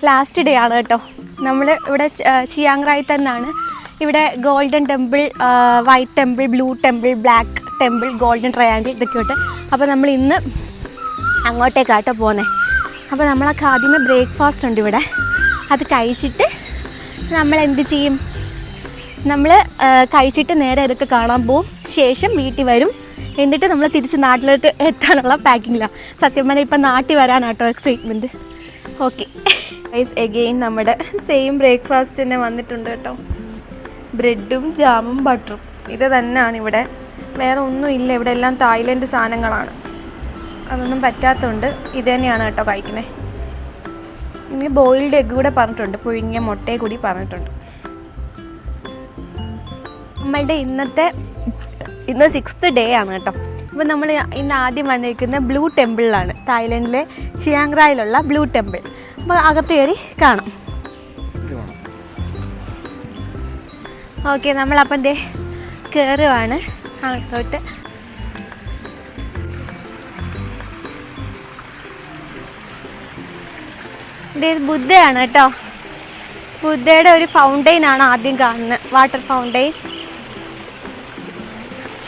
Last day ആണ് കേട്ടോ. നമ്മൾ ഇവിടെ ചിയാങ് റായി തന്നെയാണ്. ഇവിടെ golden temple, white temple, blue temple, black temple, golden triangle ഇതൊക്കെ ഉണ്ട്. അപ്പോൾ നമ്മൾ ഇന്ന് അങ്ങോട്ടേക്കാട്ടോ പോകുന്നത്. അപ്പോൾ നമ്മളൊക്കെ ആദ്യമേ ബ്രേക്ക്ഫാസ്റ്റ് ഉണ്ട് ഇവിടെ. അത് കഴിച്ചിട്ട് നമ്മൾ എന്ത് ചെയ്യും, നമ്മൾ കഴിച്ചിട്ട് നേരെ ഇതൊക്കെ കാണാൻ പോവും. ശേഷം വീട്ടിൽ വരും. എന്നിട്ട് നമ്മൾ തിരിച്ച് നാട്ടിലോട്ട് എത്താനുള്ള പാക്കിങ്ങിലാണ്. സത്യം പറഞ്ഞാൽ ഇപ്പം നാട്ടിൽ വരാനാട്ടോ എക്സൈറ്റ്മെൻറ്റ്. ഓക്കെ ഗൈസ്, എഗെയിൻ നമ്മുടെ സെയിം ബ്രേക്ക്ഫാസ്റ്റ് തന്നെ വന്നിട്ടുണ്ട് കേട്ടോ. ബ്രെഡും ജാമും ബട്ടറും ഇത് തന്നെയാണ് ഇവിടെ. വേറെ ഒന്നും ഇല്ല ഇവിടെ, എല്ലാം തായ്ലൻഡ് സാധനങ്ങളാണ്. അതൊന്നും പറ്റാത്തതുകൊണ്ട് ഇത് തന്നെയാണ് കേട്ടോ കഴിക്കുന്നത്. ഇനി ബോയിൽഡ് എഗ്ഗ് കൂടെ പറഞ്ഞിട്ടുണ്ട്, പുഴുങ്ങിയ മുട്ടയെ കൂടി പറഞ്ഞിട്ടുണ്ട്. നമ്മളുടെ ഇന്ന് 6th ഡേ ആണ് കേട്ടോ. അപ്പോൾ നമ്മൾ ഇന്ന് ആദ്യം വന്നിരിക്കുന്നത് ബ്ലൂ ടെമ്പിളിലാണ്, തായ്ലൻഡിലെ ചിയാങ് റായിലുള്ള ബ്ലൂ ടെമ്പിൾ. അപ്പോൾ അകത്ത് കയറി കാണാം. ഓക്കെ, നമ്മളപ്പം ദേ കയറുവാണ് അകത്തോട്ട്. ഇത് ബുദ്ധയാണ് കേട്ടോ. ബുദ്ധയുടെ ഒരു ഫൗണ്ടെയിനാണ് ആദ്യം കാണുന്നത്, വാട്ടർ ഫൗണ്ടെയിൻ.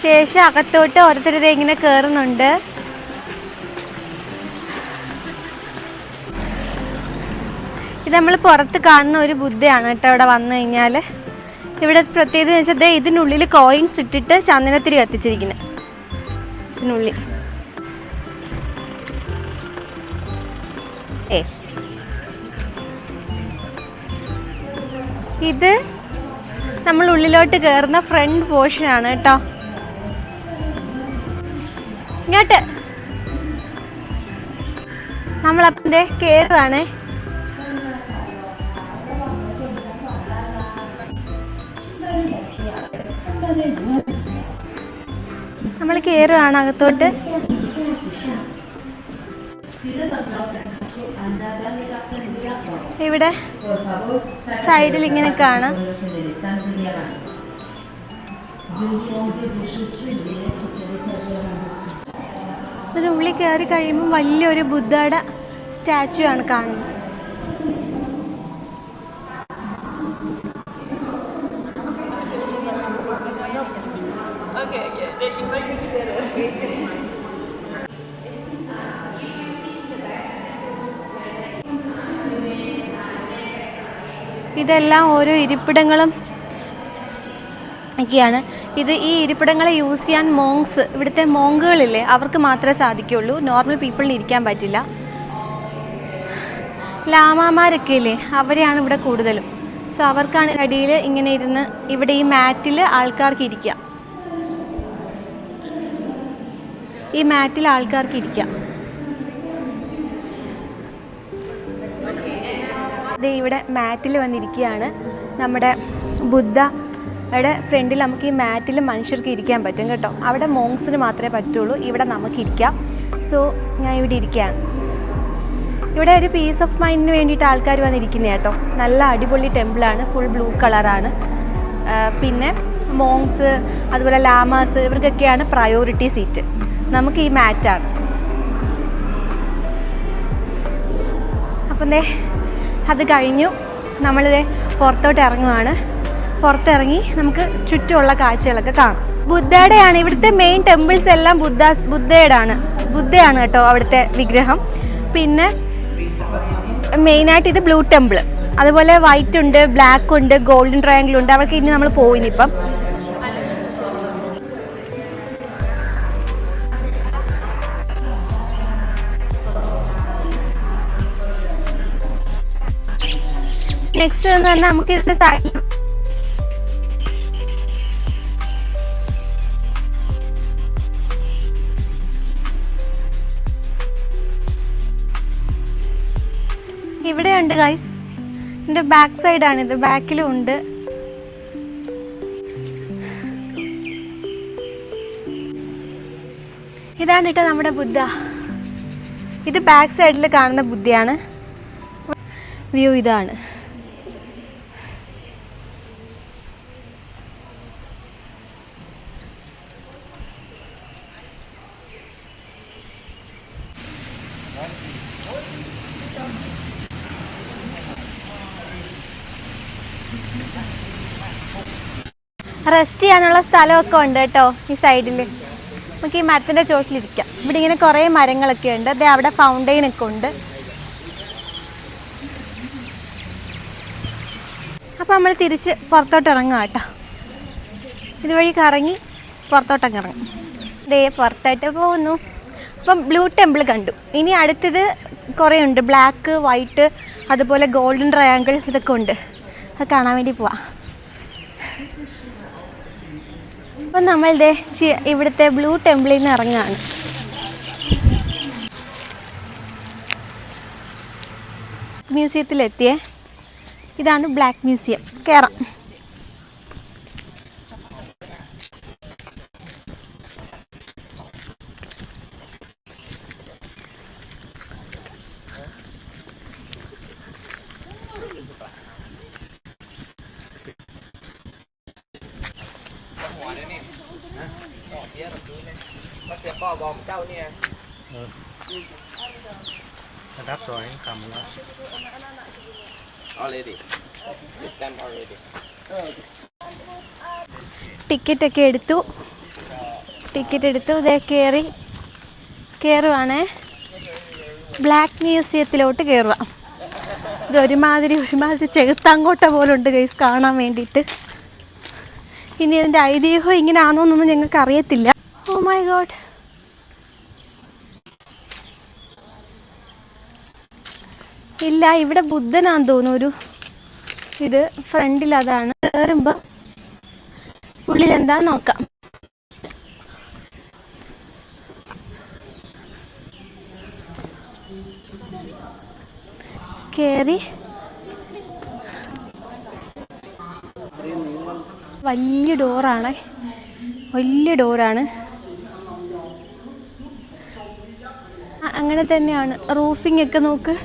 ശേഷം അകത്തോട്ട് ഓരോരുത്തരുടെ ഇങ്ങനെ കയറുന്നുണ്ട്. ഇത് നമ്മൾ പുറത്ത് കാണുന്ന ഒരു ബുദ്ധയാണ് കേട്ടോ. ഇവിടെ വന്നു കഴിഞ്ഞാൽ ഇവിടെ പ്രത്യേകത എന്ന് വെച്ചാൽ ഇതിനുള്ളിൽ കോയിൻസ് ഇട്ടിട്ട് ചന്ദനത്തിരി കത്തിച്ചിരിക്കുന്നത്. ഇതിനുള്ളിൽ ഇത് നമ്മൾ ഉള്ളിലോട്ട് കയറുന്ന ഫ്രണ്ട് പോർഷനാണ് കേട്ടോ. ഇങ്ങോട്ട് നമ്മളപ്പം കയറുവാണ്. നമ്മൾ കയറുവാണ് അകത്തോട്ട്. ഇവിടെ സൈഡിൽ ഇങ്ങനെ കാണാം. ഉള്ളിൽ കയറി കഴിയുമ്പോൾ വലിയൊരു ബുദ്ധയുടെ സ്റ്റാച്ചു ആണ് കാണുന്നത്. ഇതെല്ലാം ഓരോ ഇരിപ്പിടങ്ങളും ഒക്കെയാണ്. ഈ ഇരിപ്പിടങ്ങളെ യൂസ് ചെയ്യാൻ മോങ്സ്, ഇവിടുത്തെ മോങ്കുകളില്ലേ, അവർക്ക് മാത്രമേ സാധിക്കുള്ളൂ. നോർമൽ പീപ്പിളിന് ഇരിക്കാൻ പറ്റില്ല. ലാമാമാരൊക്കെ ഇല്ലേ, അവരെയാണ് ഇവിടെ കൂടുതലും. സോ അവർക്കാണ് അടിയിൽ ഇങ്ങനെ ഇരുന്ന് ഇവിടെ ഈ മാറ്റിൽ ആൾക്കാർക്ക് ഇരിക്കാം. ഈ മാറ്റിൽ ആൾക്കാർക്ക് ഇരിക്കാം. ഇവിടെ മാറ്റിൽ വന്നിരിക്കുകയാണ്. നമ്മുടെ ബുദ്ധയുടെ ഫ്രണ്ടിൽ നമുക്ക് ഈ മാറ്റിൽ മനുഷ്യർക്ക് ഇരിക്കാൻ പറ്റും കേട്ടോ. അവിടെ മോങ്സിന് മാത്രമേ പറ്റുള്ളൂ, ഇവിടെ നമുക്കിരിക്കാം. സോ ഞാൻ ഇവിടെ ഇരിക്കുകയാണ്. ഇവിടെ ഒരു പീസ് ഓഫ് മൈൻഡിന് വേണ്ടിയിട്ട് ആൾക്കാർ വന്നിരിക്കുന്നത് കേട്ടോ. നല്ല അടിപൊളി ടെമ്പിളാണ്, ഫുൾ ബ്ലൂ കളറാണ്. പിന്നെ മോങ്സ് അതുപോലെ ലാമാസ് ഇവർക്കൊക്കെയാണ് പ്രയോറിറ്റി സീറ്റ്. നമുക്ക് ഈ മാറ്റാണ്. അപ്പം അത് കഴിഞ്ഞു നമ്മളിത് പുറത്തോട്ട് ഇറങ്ങുവാണ്. പുറത്തിറങ്ങി നമുക്ക് ചുറ്റുമുള്ള കാഴ്ചകളൊക്കെ കാണാം. ബുദ്ധയുടെയാണ് ഇവിടുത്തെ മെയിൻ ടെമ്പിൾസ് എല്ലാം. ബുദ്ധയാണ് കേട്ടോ അവിടുത്തെ വിഗ്രഹം. പിന്നെ മെയിനായിട്ട് ഇത് ബ്ലൂ ടെമ്പിൾ, അതുപോലെ വൈറ്റ് ഉണ്ട്, ബ്ലാക്ക് ഉണ്ട്, ഗോൾഡൻ ട്രയാങ്കിൾ ഉണ്ട്. അവർക്ക് ഇനി നമ്മൾ പോയിനിപ്പം. നെക്സ്റ്റ് എന്ന് പറഞ്ഞാൽ നമുക്ക് ഇതിന്റെ സൈഡിൽ ഇവിടെ ഉണ്ട് ഗൈസ്. ഇതിന്റെ ബാക്ക് സൈഡാണിത്, ബാക്കിലും ഉണ്ട്. ഇതാണ് കേട്ടോ നമ്മുടെ ബുദ്ധ. ഇത് ബാക്ക് സൈഡിൽ കാണുന്ന ബുദ്ധയാണ്. വ്യൂ ഇതാണ്. റെസ്റ്റ് ചെയ്യാനുള്ള സ്ഥലമൊക്കെ ഉണ്ട് കേട്ടോ ഈ സൈഡിൽ. നമുക്ക് ഈ മരത്തിൻ്റെ ചോട്ടിലിരിക്കാം. ഇവിടെ ഇങ്ങനെ കുറേ മരങ്ങളൊക്കെ ഉണ്ട്. അതെ അവിടെ ഫൗണ്ടെയിനൊക്കെ ഉണ്ട്. അപ്പോൾ നമ്മൾ തിരിച്ച് പുറത്തോട്ട് ഇറങ്ങാം കേട്ടോ. ഇതുവഴി കറങ്ങി പുറത്തോട്ടൊക്കെ ഇറങ്ങും. ദേ പുറത്തായിട്ട് പോകുന്നു. അപ്പം ബ്ലൂ ടെമ്പിൾ കണ്ടു. ഇനി അടുത്തത് കുറേ ഉണ്ട്. ബ്ലാക്ക്, വൈറ്റ്, അതുപോലെ ഗോൾഡൻ ട്രയാങ്കിൾ, ഇതൊക്കെ ഉണ്ട്. അത് കാണാൻ വേണ്ടി പോവാം. അപ്പം നമ്മളുടെ ഇവിടുത്തെ ബ്ലൂ ടെമ്പിളിൽ നിന്ന് ഇറങ്ങുകയാണ്. മ്യൂസിയത്തിലെത്തിയേ. ഇതാണ് ബ്ലാക്ക് മ്യൂസിയം. കയറാം. ടിക്കറ്റൊക്കെ എടുത്തു. ഇതേ കയറുവാണേ. ബ്ലാക്ക് മ്യൂസിയത്തിലോട്ട് കയറുക. ഇത് ഒരുമാതിരി ചെകുത്താങ്കോട്ട പോലെ ഉണ്ട് ഗൈസ് കാണാൻ വേണ്ടിയിട്ട്. ഇനി ഇതിൻ്റെ ഐതിഹ്യം ഇങ്ങനെ ആണോന്നൊന്നും ഞങ്ങൾക്ക് അറിയത്തില്ല. Oh my God. ഇല്ല, ഇവിടെ ബുദ്ധനാന്ന് തോന്നുന്നു. ഇത് ഫ്രണ്ടിൽ അതാണ്. കയറുമ്പോൾ ഉള്ളിൽ എന്താ നോക്കാം. കയറി. വലിയ ഡോറാണ്. അങ്ങനെ തന്നെയാണ്. റൂഫിംഗ് ഒക്കെ നോക്ക്.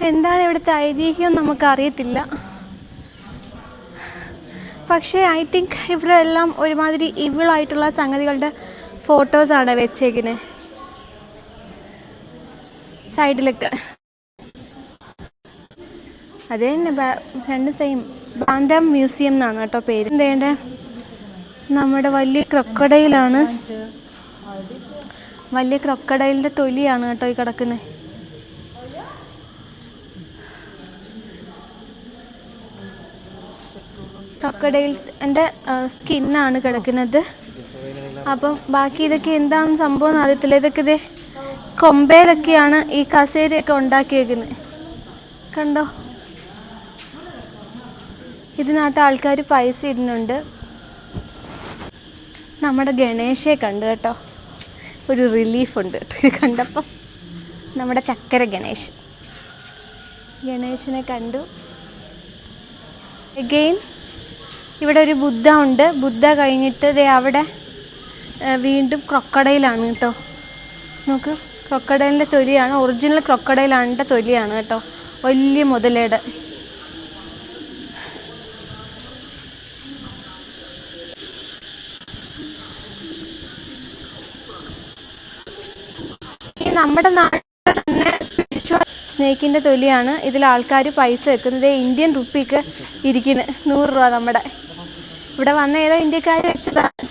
എന്താണ് ഇവിടുത്തെ ഐതിഹ്യം നമുക്കറിയത്തില്ല. പക്ഷേ ഐ തിങ്ക് ഇവിടെ എല്ലാം ഒരുമാതിരി ഇവിളായിട്ടുള്ള സംഗതികളുടെ ഫോട്ടോസാണ് വെച്ചേക്കുന്നത് സൈഡിലൊക്കെ. അത് തന്നെ രണ്ട് സെയിം. ബാൻഡം മ്യൂസിയം എന്നാണ് കേട്ടോ പേര്. എന്തേണ്ടേ, നമ്മുടെ വലിയ ക്രൊക്കഡൈലാണ്. വലിയ ക്രൊക്കഡൈലിൻ്റെ തൊലിയാണ് കേട്ടോ ഈ കിടക്കുന്നത്. ക്രൊക്കഡൈലിൻ്റെ സ്കിന്നാണ് കിടക്കുന്നത്. അപ്പം ബാക്കി ഇതൊക്കെ എന്താണെന്ന് സംഭവം അറിയത്തില്ല. ഇതൊക്കെ ഇതേ കൊമ്പയിലൊക്കെയാണ് ഈ കസേരയൊക്കെ ഉണ്ടാക്കിയേക്കുന്നത്. കണ്ടോ, ഇതിനകത്ത് ആൾക്കാർ പൈസ ഇടുന്നുണ്ട്. നമ്മുടെ ഗണേശയെ കണ്ടു കേട്ടോ. ഒരു റിലീഫുണ്ട് ഇത് കണ്ടപ്പം. നമ്മുടെ ചക്കര ഗണേശനെ കണ്ടു. എഗെയിൻ ഇവിടെ ഒരു ബുദ്ധ ഉണ്ട്. ബുദ്ധ കഴിഞ്ഞിട്ട് ദേ അവിടെ വീണ്ടും ക്രൊക്കഡൈലാണ് കേട്ടോ. നോക്ക്, ക്രൊക്കഡൈലിൻ്റെ തൊലിയാണ്. ഒറിജിനൽ ക്രൊക്കഡൈലാണിൻ്റെ തൊലിയാണ് കേട്ടോ. വലിയ മുതലയുടെ. നമ്മുടെ നാട്ടിൽ തന്നെ സ്പിരിച്വൽ സ്നേക്കിൻ്റെ തൊലിയാണ്. ഇതിൽ ആൾക്കാർ പൈസ വെക്കുന്നത്. ഇന്ത്യൻ റുപ്പിക്ക് ഇരിക്കുന്നു 100 രൂപ. നമ്മുടെ ഇവിടെ വന്ന ഏതോ ഇന്ത്യക്കാർ വെച്ചതാണ്.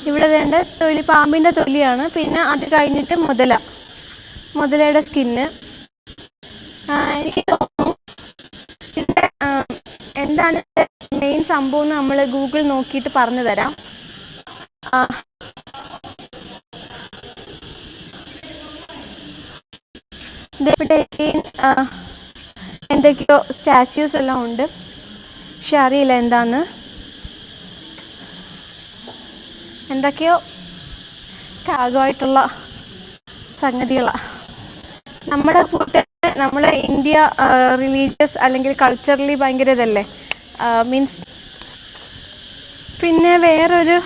ഇവിടെ വേണ്ട തൊലി പാമ്പിൻ്റെ തൊലിയാണ്. പിന്നെ അത് കഴിഞ്ഞിട്ട് മുതലയുടെ സ്കിന്ന്. എനിക്ക് തോന്നുന്നു എന്താണ് മെയിൻ സംഭവം എന്ന് നമ്മൾ ഗൂഗിൾ നോക്കിയിട്ട് പറഞ്ഞു തരാം. ഇവിടെ എന്തൊക്കെയോ സ്റ്റാച്യൂസ് എല്ലാം ഉണ്ട്. പക്ഷെ അറിയില്ല എന്താന്ന്. എന്തൊക്കെയോ ഭാഗമായിട്ടുള്ള സംഗതികളാണ്. നമ്മുടെ കൂട്ടത്തിൽ നമ്മുടെ ഇന്ത്യ റിലീജിയസ് അല്ലെങ്കിൽ കൾച്ചറലി ഭയങ്കര ഇതല്ലേ, മീൻസ്. പിന്നെ വേറൊരു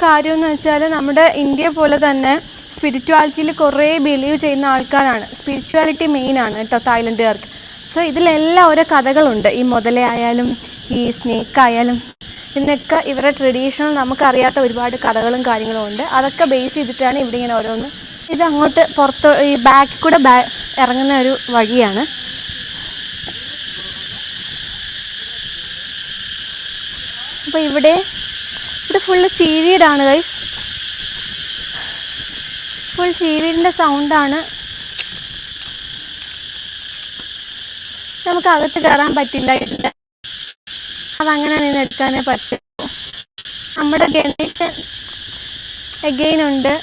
കാര്യമെന്ന് വെച്ചാൽ നമ്മുടെ ഇന്ത്യ പോലെ തന്നെ സ്പിരിച്വാലിറ്റിയിൽ കുറേ ബിലീവ് ചെയ്യുന്ന ആൾക്കാരാണ്. സ്പിരിച്വാലിറ്റി മെയിനാണ് കേട്ടോ തായ്ലൻഡുകാർക്ക്. സോ ഇതിലെല്ലാം ഓരോ കഥകളുണ്ട്. ഈ മുതലയായാലും ഈ സ്നേക്ക് ആയാലും ഇതിനൊക്കെ ഇവരുടെ ട്രഡീഷണൽ നമുക്കറിയാത്ത ഒരുപാട് കഥകളും കാര്യങ്ങളും ഉണ്ട്. അതൊക്കെ ബേസ് ചെയ്തിട്ടാണ് ഇവിടെ ഇങ്ങനെ ഓരോന്ന് ഇത് അങ്ങോട്ട് പുറത്ത് ഈ ബാക്കിൽ കൂടെ ഇറങ്ങുന്ന ഒരു വഴിയാണ്. അപ്പോൾ ഇവിടെ ഫുള്ള് ചീവീടാണ് ഗൈസ്. ഫുൾ ചീവീടിൻ്റെ സൗണ്ടാണ്. നമുക്ക് അകത്ത് കയറാൻ പറ്റില്ല. അതങ്ങനെ നിന്ന് എടുക്കാനേ പറ്റും. നമ്മുടെ ഗണേശൻ എഗെയിൻ ഉണ്ട്.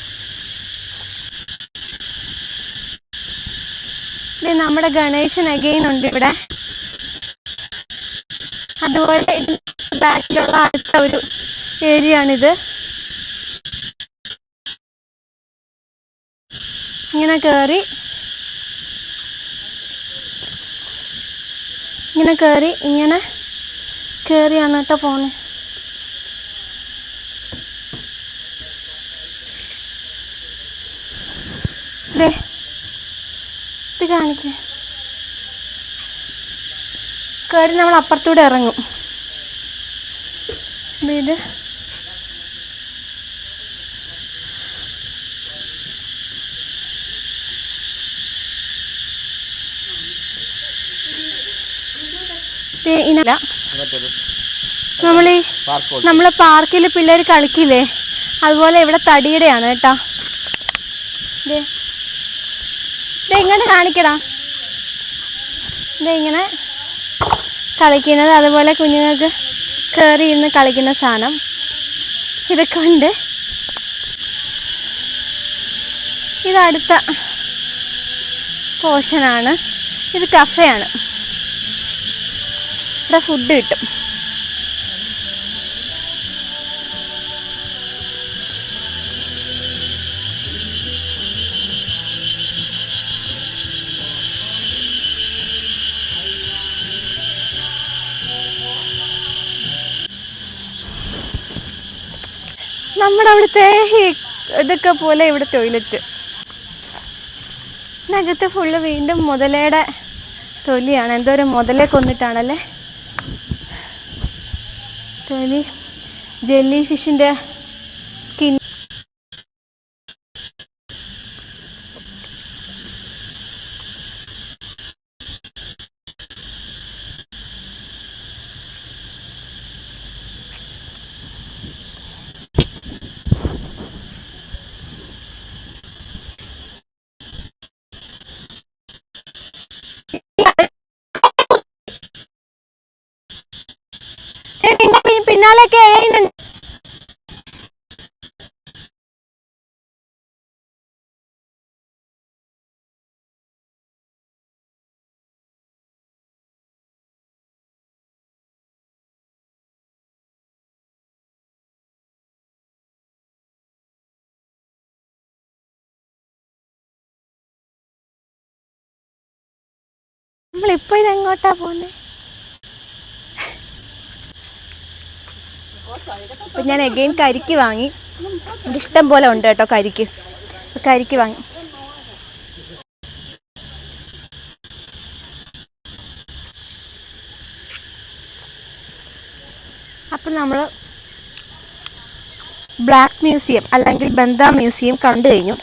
നമ്മുടെ ഗണേശൻ എഗെയിൻ ഉണ്ട് ഇവിടെ. അതുപോലെ ബാക്കിലുള്ള അടുത്ത ഒരു ഏരിയ ആണിത്. ഇങ്ങനെ കയറി ഇങ്ങനെ കയറിയാണ് കേട്ടോ പോണേ. ഇത് കാണിക്കേ. കയറി നമ്മൾ അപ്പുറത്തൂടെ ഇറങ്ങും. ഇത് നമ്മള് പാർക്കിൽ പിള്ളേർ കളിക്കില്ലേ, അതുപോലെ ഇവിടെ തടിയുടെയാണ് കേട്ടോ. ഇങ്ങനെ കാണിക്കടാ. ഇങ്ങനെ കളിക്കുന്നത്, അതുപോലെ കുഞ്ഞുങ്ങൾക്ക് കയറി ഇരുന്ന് കളിക്കുന്ന സാധനം ഇതൊക്കെ ഉണ്ട്. ഇതടുത്ത പോർഷനാണ്. ഇത് കഫേയാണ്. ഇവിടെ ഫുഡ് കിട്ടും. നമ്മുടെ അവിടുത്തെ ഇതൊക്കെ പോലെ ഇവിടെ ടോയ്ലറ്റ്. ഇതിനകത്ത് ഫുള്ള് വീണ്ടും മുതലയുടെ തൊലിയാണ്. എന്തോ ഒരു മുതലയെ കൊന്നിട്ടാണല്ലേ തൊലി. ജെല്ലി ഫിഷിൻ്റെ സ്കിൻ. പിന്നാലൊക്കെ എഴുതുന്നുണ്ട്. നമ്മളിപ്പോ ഇതെങ്ങോട്ടാ പോകുന്നത്? അപ്പം ഞാൻ എഗെയിൻ കരിക്ക് വാങ്ങി. ഇഷ്ടം പോലെ ഉണ്ട് കേട്ടോ കരിക്ക് വാങ്ങി. അപ്പം നമ്മൾ ബ്ലാക്ക് മ്യൂസിയം അല്ലെങ്കിൽ ബന്ദ മ്യൂസിയം കണ്ടു കഴിഞ്ഞു.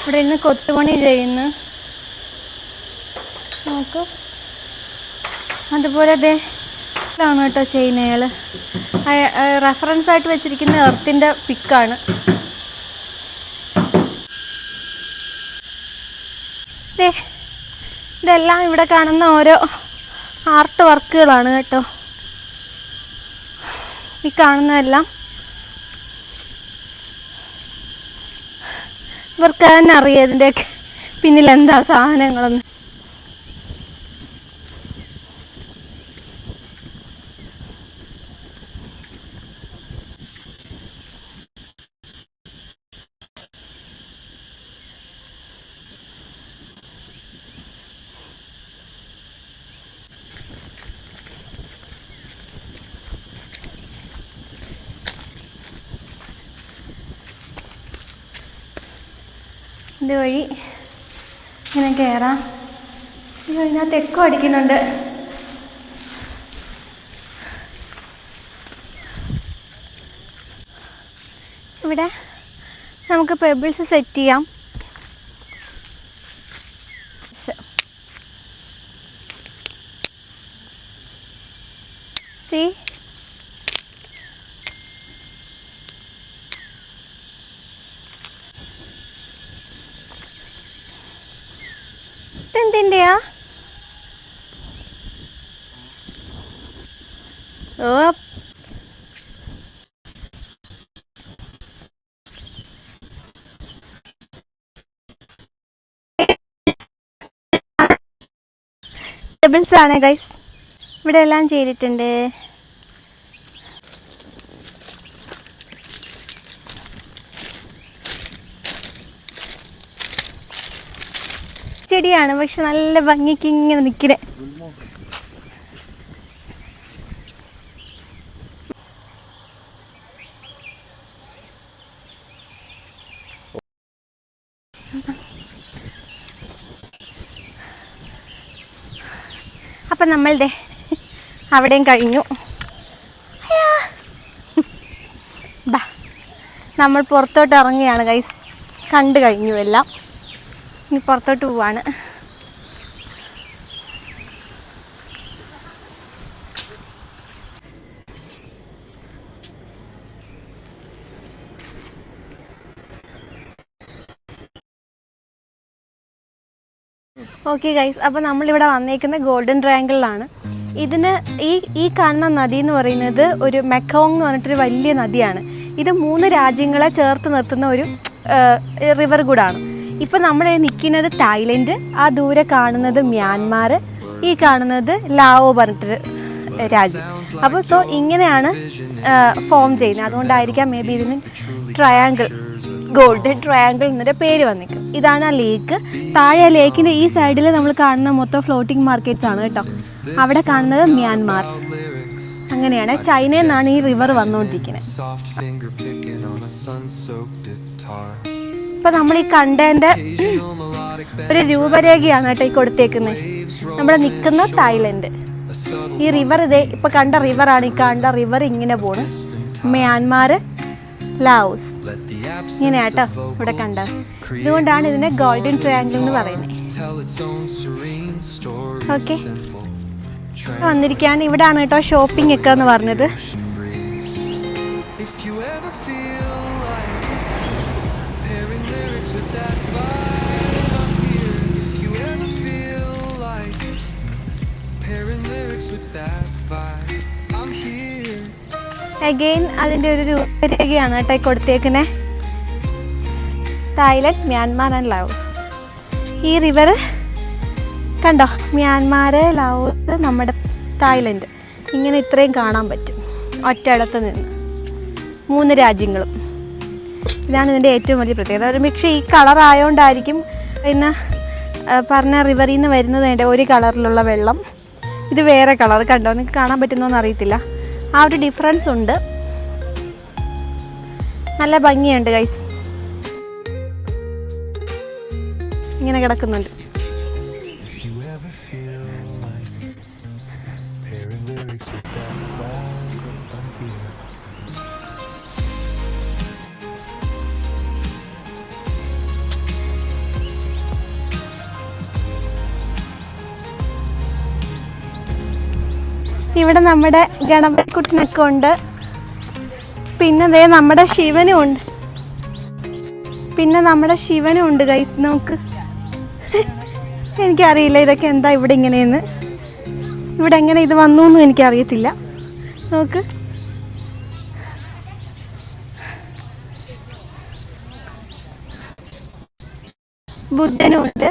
ഇവിടെ ഇന്ന് കൊത്തുപണി ചെയ്യുന്നു നോക്കൂ. അതുപോലെ ഇതാണ് കേട്ടോ ചെയ്യുന്നയാൾ. റെഫറൻസ് ആയിട്ട് വെച്ചിരിക്കുന്ന എർത്തിൻ്റെ പിക്കാണ്. ഇതെല്ലാം ഇവിടെ കാണുന്ന ഓരോ ആർട്ട് വർക്കുകളാണ് കേട്ടോ. ഈ കാണുന്നതെല്ലാം ഇവർക്ക് തന്നെ അറിയാം ഇതിൻ്റെയൊക്കെ പിന്നിലെന്താ സാധനങ്ങളൊന്നും. ഇതുവഴി ഇങ്ങനെ കയറാം. ഇതിനകത്ത് എക്കോ അടിക്കുന്നുണ്ട്. ഇവിടെ നമുക്ക് പെബിൾസ് സെറ്റ് ചെയ്യാം. സി ഇതെന്തിൻ്റെയാ? ഓ പെബിൾസ് ആണ് ഗൈസ്. ഇവിടെ എല്ലാം ചെയ്തിട്ടുണ്ട്. ചെടിയാണ്, പക്ഷെ നല്ല ഭംഗിക്ക് ഇങ്ങനെ നിൽക്കണേ. അപ്പം നമ്മളുടെ അവിടെയും കഴിഞ്ഞു. ബാ, നമ്മൾ പുറത്തോട്ട് ഇറങ്ങിയാണ് ഗൈസ്. കണ്ടു കഴിഞ്ഞു എല്ലാം. ഇനി പുറത്തോട്ട് പോവാണ്. ഓക്കെ ഗൈസ്, അപ്പോൾ നമ്മളിവിടെ വന്നേക്കുന്നത് ഗോൾഡൻ ട്രയാങ്കിളിലാണ്. ഇതിന് ഈ കാണുന്ന നദി എന്ന് പറയുന്നത് ഒരു മെക്കോങ് എന്ന് പറഞ്ഞിട്ടൊരു വലിയ നദിയാണ്. ഇത് 3 രാജ്യങ്ങളെ ചേർത്ത് നിർത്തുന്ന ഒരു റിവർ കൂടാണ്. ഇപ്പം നമ്മൾ നിൽക്കുന്നത് തായ്ലൻഡ്, ആ ദൂരെ കാണുന്നത് മ്യാൻമാർ, ഈ കാണുന്നത് ലാവോ പറഞ്ഞിട്ടൊരു രാജ്യം. അപ്പോൾ സോ ഇങ്ങനെയാണ് ഫോം ചെയ്യുന്നത്. അതുകൊണ്ടായിരിക്കാം മേ ബി ഇതിന് ട്രയാങ്കിൾ, ഗോൾഡൻ ട്രയാങ്കിൾ എന്നൊരു പേര് വന്നിരിക്കും. ഇതാണ് ആ ലേക്ക്. താഴെ ആ ലേക്കിൻ്റെ ഈ സൈഡിൽ നമ്മൾ കാണുന്ന മൊത്തം ഫ്ലോട്ടിംഗ് മാർക്കറ്റ്സ് ആണ് കേട്ടോ. അവിടെ കാണുന്നത് മ്യാൻമാർ. അങ്ങനെയാണ് ചൈനയിൽ നിന്നാണ് ഈ റിവർ വന്നുകൊണ്ടിരിക്കുന്നത്. ഇപ്പം നമ്മൾ ഈ കണ്ടതിൻ്റെ ഒരു രൂപരേഖയാണ് കേട്ടോ ഈ കൊടുത്തേക്കുന്നത്. നമ്മൾ നിൽക്കുന്ന തായ്ലൻഡ്. ഈ റിവർ ഇതേ ഇപ്പം കണ്ട റിവറാണ്. ഈ കണ്ട റിവർ ഇങ്ങനെ പോണ്. മ്യാൻമാർ, ലാവോസ്, ഇങ്ങനെയാട്ടോ ഇവിടെ കണ്ടത്. ഇതുകൊണ്ടാണ് ഇതിനെ ഗോൾഡൻ ട്രയാങ്കിൾ എന്ന് പറയുന്നത്. ഓക്കെ, വന്നിരിക്കുകയാണ്. ഇവിടാണ് കേട്ടോ ഷോപ്പിംഗ് ഒക്കെ എന്ന് പറഞ്ഞത്. അഗെയിൻ അതിൻ്റെ ഒരു രൂപരേഖയാണ് കേട്ടോ കൊടുത്തേക്കുന്നത്. Thailand, Myanmar and Laos. ഈ റിവർ കണ്ടോ, മ്യാൻമാർ, ലാവോസ്, നമ്മുടെ തായ്ലൻഡ്, ഇങ്ങനെ ഇത്രയും കാണാൻ പറ്റും ഒറ്റയിടത്ത് നിന്ന്. 3 രാജ്യങ്ങളും. ഇതാണ് ഇതിൻ്റെ ഏറ്റവും വലിയ പ്രത്യേകത. പക്ഷേ ഈ കളർ ആയതുകൊണ്ടായിരിക്കും ഇന്ന് പറഞ്ഞ റിവറിൽ നിന്ന് വരുന്നത് അതിൻ്റെ ഒരു കളറിലുള്ള വെള്ളം, ഇത് വേറെ കളർ. കണ്ടോ, നിങ്ങൾക്ക് കാണാൻ പറ്റുന്നോന്ന് അറിയത്തില്ല. ആ ഒരു ഡിഫറൻസ് ഉണ്ട്. നല്ല ഭംഗിയുണ്ട് ഗൈസ്. ഇങ്ങനെ കിടക്കുന്നുണ്ട്. ഇവിടെ നമ്മുടെ ഗണപതിക്കുട്ടനൊക്കെ ഉണ്ട്. പിന്നെ ദേ നമ്മുടെ ശിവനും ഉണ്ട് ഗൈസ്. നോക്ക്, എനിക്കറിയില്ല ഇതൊക്കെ എന്താ ഇവിടെ ഇങ്ങനെയെന്ന്. ഇവിടെ എങ്ങനെ ഇത് വന്നു എന്നും എനിക്കറിയത്തില്ല. നോക്ക്, ബുദ്ധനും ഉണ്ട്.